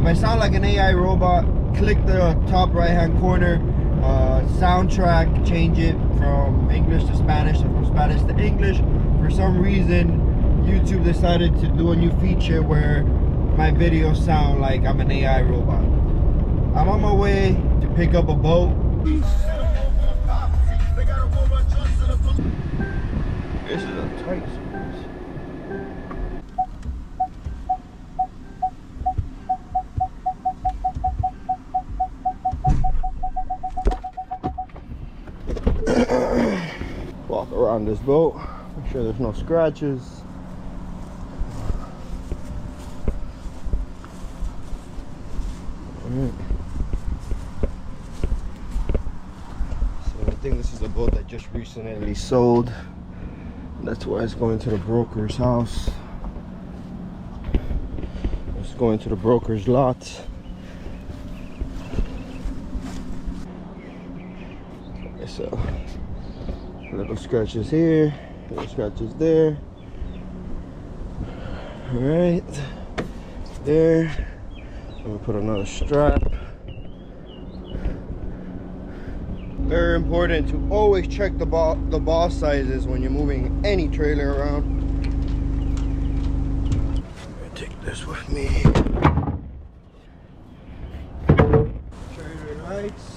I sound like an AI robot, click the top right hand corner, soundtrack, change it from English to Spanish or from Spanish to English. For some reason, YouTube decided to do a new feature where my videos sound like I'm an AI robot. I'm on my way to pick up a boat. This is a tight squeeze. Walk around this boat, make sure there's no scratches. Alright. So I think this is a boat that just recently sold. That's why it's going to the broker's house. It's going to the broker's lot. So little scratches here, little scratches there. All right, there. I'm gonna put another strap. Very important to always check the ball sizes when you're moving any trailer around. I'm gonna take this with me. Trailer lights.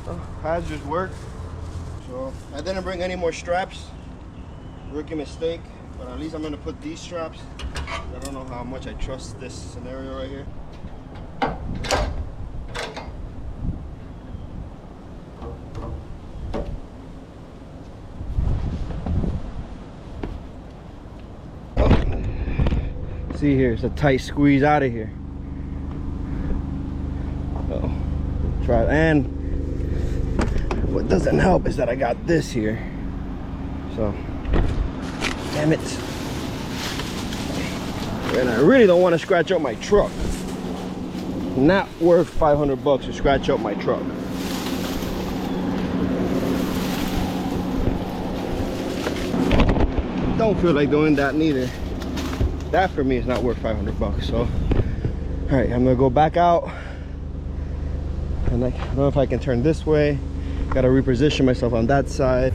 Oh, hazards work. So I didn't bring any more straps. Rookie mistake, but at least I'm gonna put these straps. I don't know how much I trust this scenario right here. See here, it's a tight squeeze out of here. Oh, try it. And what doesn't help is that I got this here. So, damn it. And I really don't want to scratch up my truck. Not worth 500 bucks to scratch up my truck. Don't feel like doing that neither. That for me is not worth 500 bucks. So, all right, I'm gonna go back out. And I don't know if I can turn this way. Gotta reposition myself on that side.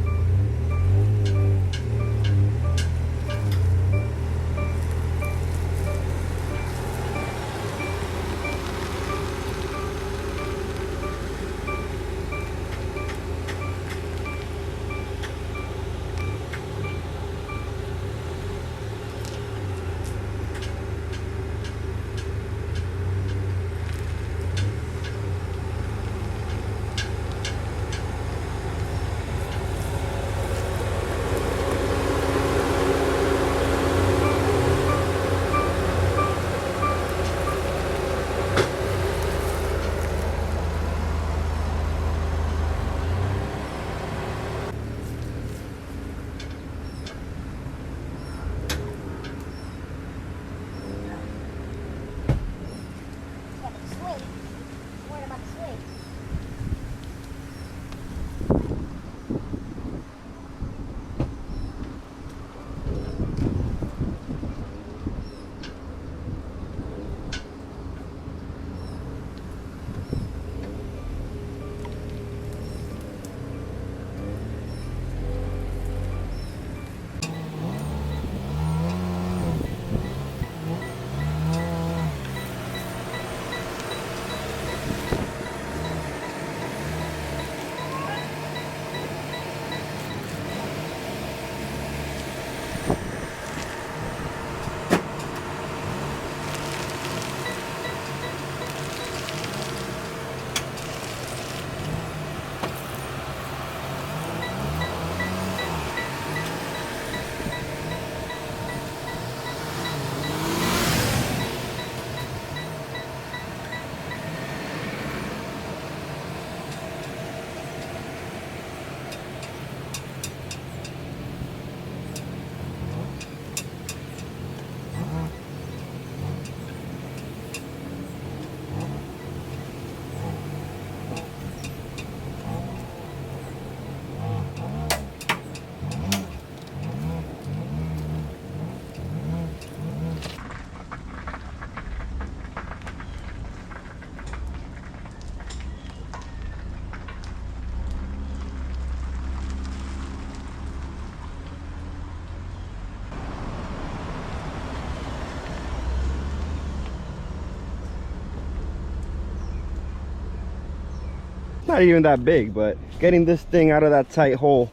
not even that big, but getting this thing out of that tight hole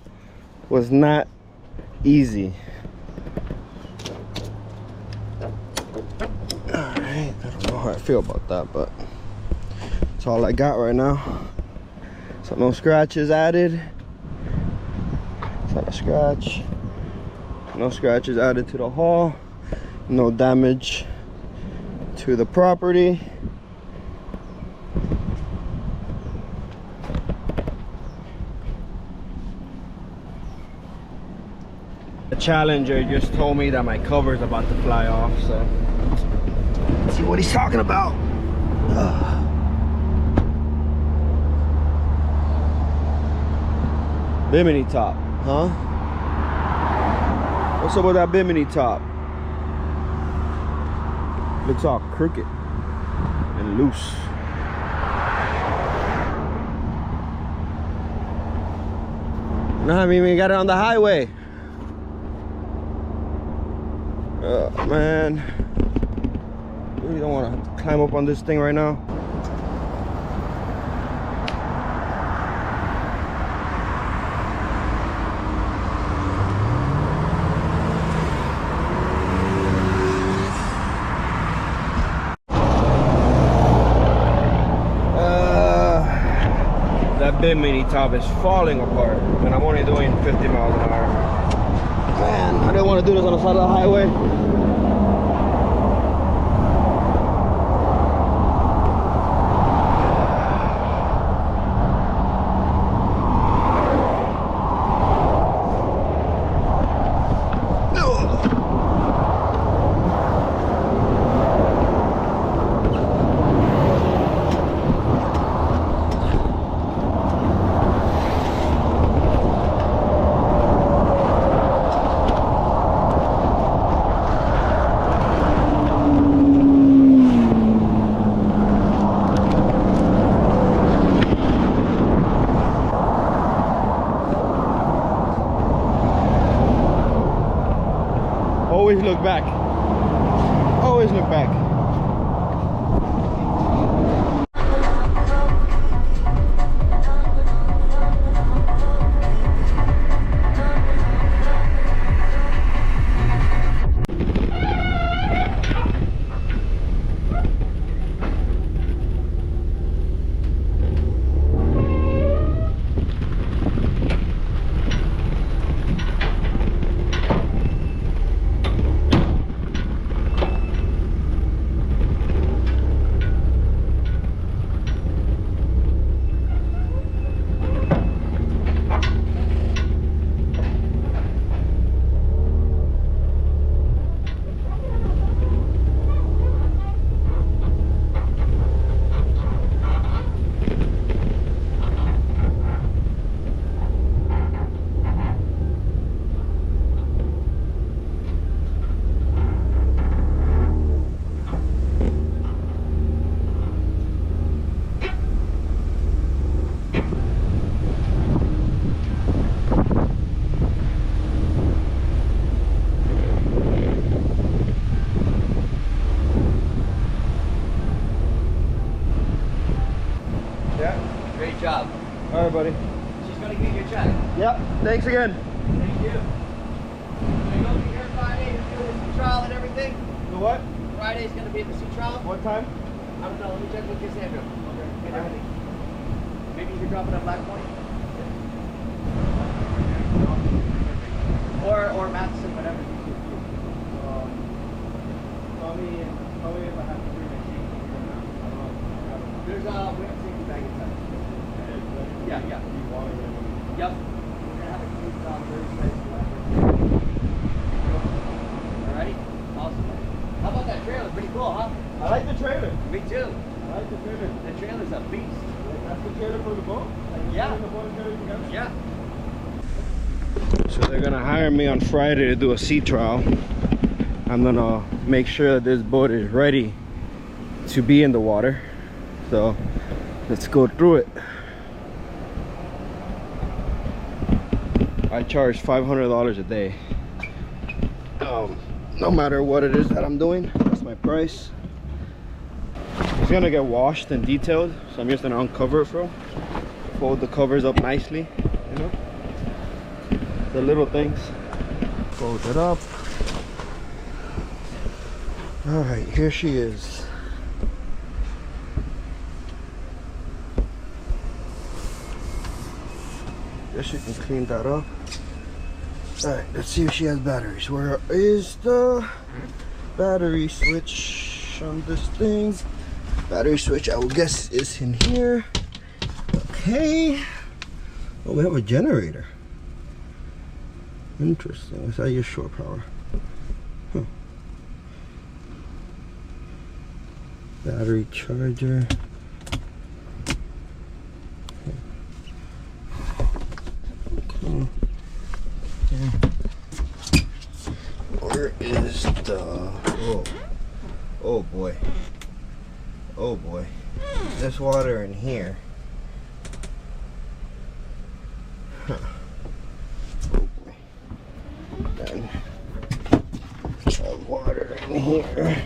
was not easy. Alright, I don't know how I feel about that, but that's all I got right now. So no scratches added. It's not a scratch. No scratches added to the hull. No damage to the property. The Challenger just told me that my cover's about to fly off, so let's see what he's talking about. Bimini top, huh? What's up with that Bimini top? Looks all crooked and loose. No, I mean, we got it on the highway. Oh, man. Really don't want to climb up on this thing right now. That Bimini top is falling apart, and I'm only doing 50 miles an hour. Man, I didn't want to do this on the side of the highway. Always look back. Always look back. Great job. All right, buddy. She's gonna get your check. Yep. Thanks again. Thank you. Are you gonna be here Friday to do the sea trial and everything? The what? Friday's gonna be the sea trial. What time? I don't know. Let me check with Cassandra. Okay. Get everything. Maybe you can drop it at Black Point. Or Madison, whatever. Call me if I have to bring a sheet. There's we have a safety bag inside. Yeah. Yep. We're gonna have a case on Thursday. Alright. Awesome. How about that trailer? Pretty cool, huh? I like the trailer. Me too. I like the trailer. The trailer's a beast. That's the trailer for the boat? Like Yeah. The boat and everything together? Yeah. So they're gonna hire me on Friday to do a sea trial. I'm gonna make sure that this boat is ready to be in the water. So let's go through it. I charge $500 a day. No matter what it is that I'm doing, that's my price. It's gonna get washed and detailed, so I'm just gonna uncover it fold the covers up nicely, you know, the little things. Fold it up. All right, here she is. Guess you can clean that up. All right, let's see if she has batteries. Where is the battery switch on this thing? Battery switch, I will guess, is in here. Okay. Oh, we have a generator. Interesting. Is that your shore power? Huh. Battery charger. Okay. Where is the... Oh boy. Oh boy. There's water in here. Huh. Oh boy. Then water in here.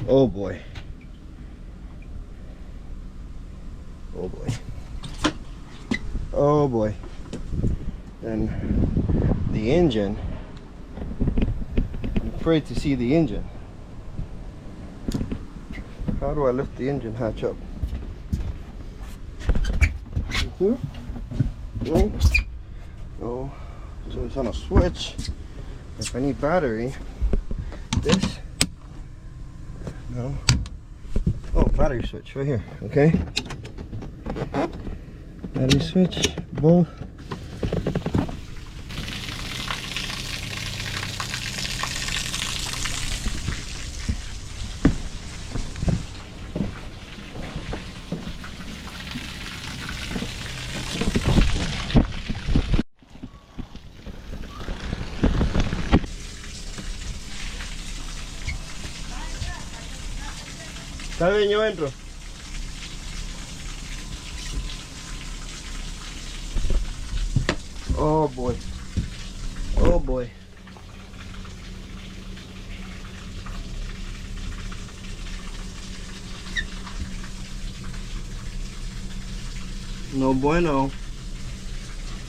Oh boy. Oh boy. Oh boy. And the engine. I'm afraid to see the engine. How do I lift the engine hatch up? No. No. So it's on a switch. If I need battery, this. No. Oh, battery switch right here. Okay. Battery switch. Both. Está bien, yo entro. Oh boy. Oh boy. No bueno.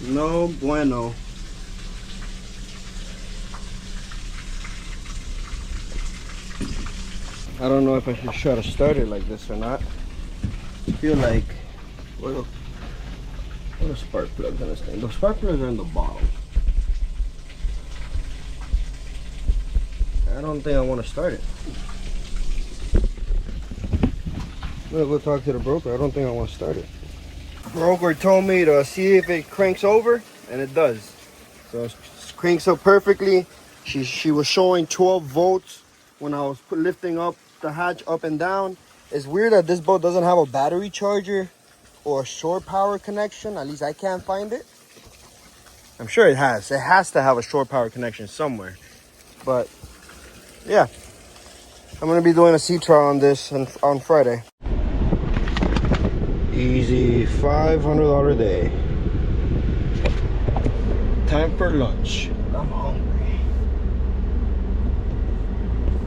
No bueno. I don't know if I should try to start it like this or not. I feel like what are spark plugs in this thing? The spark plugs are in the bottom. I don't think I want to start it. I'm gonna go talk to the broker. I don't think I want to start it. Broker told me to see if it cranks over, and it does. So it cranks up perfectly. She was showing 12 volts when I was lifting up the hatch up and down. It's weird that this boat doesn't have a battery charger or a shore power connection. At least I can't find it. I'm sure it has. It has to have a shore power connection somewhere. But yeah, I'm gonna be doing a sea trial on this on Friday. Easy $500 a day. Time for lunch. I'm hungry.